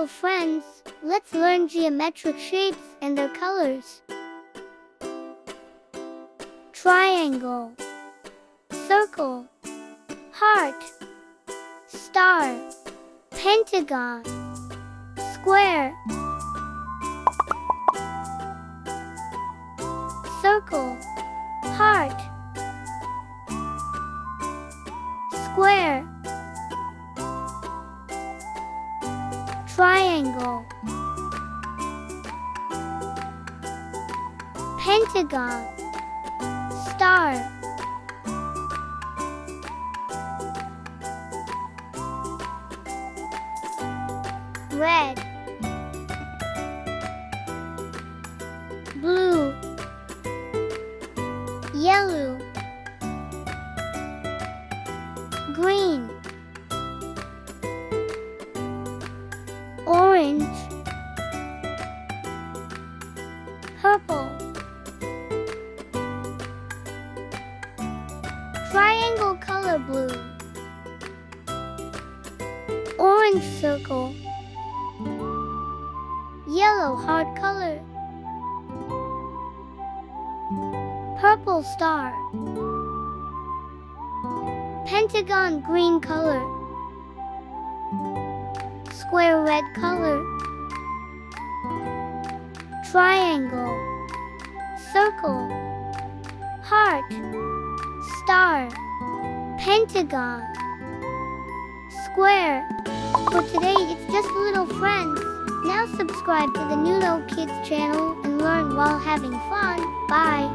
little friends, let's learn geometric shapes and their colors. Triangle, circle, heart, star, pentagon, square, circle, heart, square, triangle, pentagon, star, red, blue, yellow, green, orange, purple, triangle color blue, orange circle, yellow heart color, purple star, pentagon green color, square red color, triangle, circle, heart, star, pentagon, square. For today it's just little friends. Now subscribe to the Nuno Kids channel and learn while having fun. Bye.